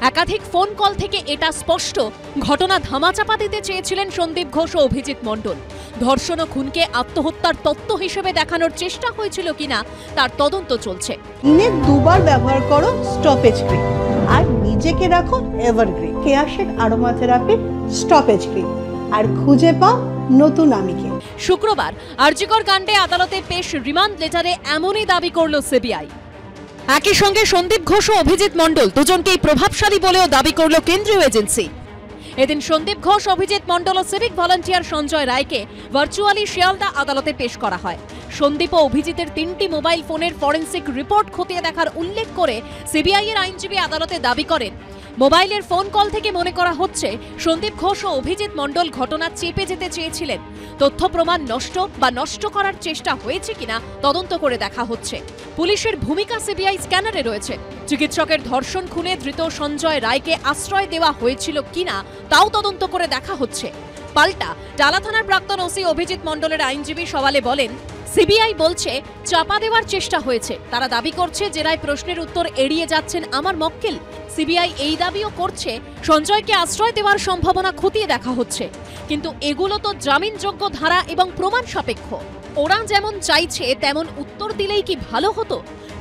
একাধিক phone call থেকে এটা স্পষ্ট, ঘটনা ধামাচাপা দিতে চেয়েছিলেন সন্দীপ ঘোষ ও অভিজিৎ মণ্ডল। ধর্ষণ ও খুনকে আত্মহত্যার তত্ত্ব হিসেবে দেখানোর চেষ্টা হয়েছিল কিনা তার তদন্ত চলছে। দিনে দুবার ব্যবহার করো স্টপেজ ক্রিম আর নিজেকে রাখো evergreen Keya Seth aroma therapy stop age cream আর খুঁজে পাও নতুন আমিকে। শুক্রবার আরজিকর কাণ্ডে আদালতে পেশ রিমান্ড লেটারে এমনই দাবি করল সিবিআই। একই সঙ্গে সন্দীপ ঘোষ ও অভিজিৎ মণ্ডল দুজনকেই প্রভাবশালী বলেও দাবি করল কেন্দ্রীয় এজেন্সি। এদিন সন্দীপ ঘোষ, অভিজিৎ মণ্ডল ও সিভিক ভলান্টিয়ার সঞ্জয় রায়কে ভার্চুয়ালি শিয়ালদা আদালতে পেশ করা হয়। সন্দীপ ও অভিজিতের 3টি মোবাইল ফোনের ফরেনসিক রিপোর্ট খতিয়ে দেখার উল্লেখ করে সিবিআই এর আইনজীবী আদালতে দাবি করেন, মোবাইলের ফোন কল থেকে মনে করা হচ্ছে সন্দীপ ঘোষ ও অভিজিৎ মণ্ডল ঘটনা চেপে যেতে চেয়েছিলেন। তথ্য প্রমাণ নষ্ট করার চেষ্টা হয়েছে কিনা তদন্ত করে দেখা হচ্ছে। পুলিশের ভূমিকা সিবিআই স্ক্যানারে রয়েছে। চিকিৎসকের ধর্ষণ খুনে ধৃত সঞ্জয় রায়কে আশ্রয় দেওয়া হয়েছিল কিনা তাও তদন্ত করে দেখা হচ্ছে। পাল্টা টালা থানার প্রাক্তন ওসি অভিজিৎ মণ্ডলের আইনজীবী সওয়ালে বলেন, সিবিআই বলছে চাপা দেওয়ার চেষ্টা হয়েছে। তারা দাবি করছে জেরায় প্রশ্নের উত্তর এড়িয়ে যাচ্ছেন আমার মক্কেল। সিবিআই এই দাবিও করছে সঞ্জয়কে আশ্রয় দেওয়ার সম্ভাবনা খতিয়ে দেখা হচ্ছে, কিন্তু এগুলো তো জামিনযোগ্য ধারা এবং প্রমাণ সাপেক্ষ। ওরা যেমন চাইছে তেমন উত্তর দিলেই কি ভালো হতো?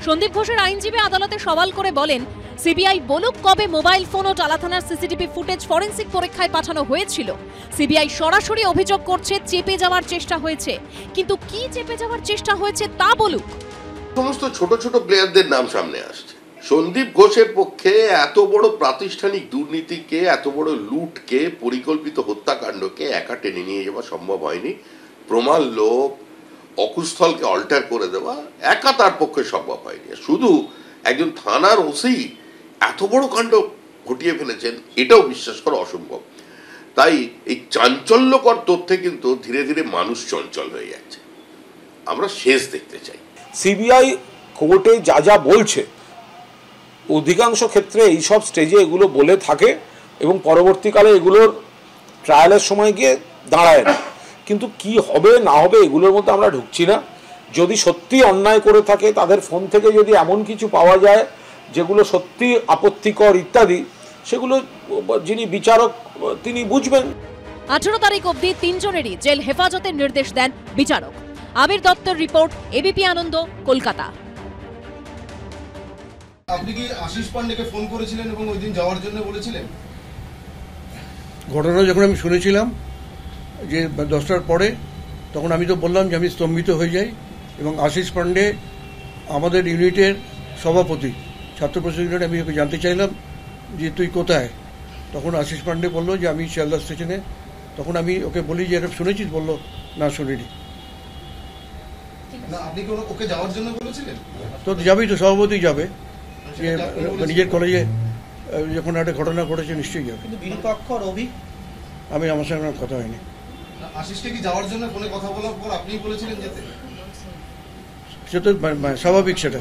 সন্দীপ ঘোষের আইনজীবী আদালতে সওয়াল করে বলেন, সিবিআই বলুক কবে মোবাইল ফোন ও টালা থানার সিসিটিভি ফুটেজ ফরেনসিক পরীক্ষায় পাঠানো হয়েছিল। সিবিআই সরাসরি অভিযোগ করছে চেপে যাওয়ার চেষ্টা হয়েছে, কিন্তু কি চেপে যাওয়ার চেষ্টা হয়েছে তা বলুক। সমস্ত ছোট ছোট প্লেয়ারদের নাম সামনে আসছে। সন্দীপ ঘোষের পক্ষে এত বড় প্রাতিষ্ঠানিক দুর্নীতিকে, এত বড় লুটকে, পরিকল্পিত হত্যাকাণ্ডকে একা টেনে নিয়ে যাওয়া সম্ভব হয়নি। প্রমাণ লোভ, অকুস্থলকে অল্টার করে দেওয়া একা তার পক্ষে সম্ভব হয়নি। শুধু একজন থানার ওসি এত বড় কাণ্ড ঘটিয়ে ফেলেছেন এটাও বিশ্বাস করা অসম্ভব। তাই এই চাঞ্চল্যকর তথ্যে কিন্তু ধীরে ধীরে মানুষ চঞ্চল হয়ে যাচ্ছে। আমরা শেষ দেখতে চাই। সিবিআই কোর্টে যা যা বলছে অধিকাংশ ক্ষেত্রে এইসব স্টেজে এগুলো বলে থাকে এবং পরবর্তীকালে এগুলোর ট্রায়ালের সময় গিয়ে দাঁড়ায় না। কিন্তু কি হবে না হবে এগুলোর মধ্যে আমরা ঢুকছি না। যদি সত্যি অন্যায় করে থাকে, তাদের ফোন থেকে যদি এমন কিছু পাওয়া যায় যেগুলো সত্যি আপত্তিকর ইত্যাদি, সেগুলো যিনি বিচারক তিনি বুঝবেন। 18 তারিখ অবধি 3 জনেরই জেল হেফাজতের নির্দেশ দেন বিচারক। আবির দত্তের রিপোর্ট, এবিপি আনন্দ, কলকাতা। আপনি কি আশিস পান্ডেকে ফোন করেছিলেন এবং ওই দিন যাওয়ার জন্য বলেছিলেন? ঘটনা যখন আমি শুনেছিলাম যে 10টার পরে, তখন আমি তো বললাম যে আমি স্তম্ভিত হয়ে যাই। এবং আশিস পান্ডে আমাদের ইউনিটের সভাপতি, ছাত্র পরিষদ ইউনিট, আমি ওকে জানতে চাইলাম যে তুই কোথায়। তখন আশিস পান্ডে বললো যে আমি শিয়ালদা স্টেশনে। তখন আমি ওকে বলি যে এটা শুনেছিস? বললো না, শুনিনি। আপনি কি ওকে যাওয়ার জন্য বলেছিলেন? তো যাবেই, তো সভাপতি যাবে, যে নিজের কলেজে যখন একটা ঘটনা ঘটেছে নিশ্চয়ই যাবে। আমি, আমার সঙ্গে কথা হয়নি। আশিসকে কি যাওয়ার জন্য ফোনে কথা বলার পর আপনি বলেছিলেন যেতে? সে তো স্বাভাবিক সেটা।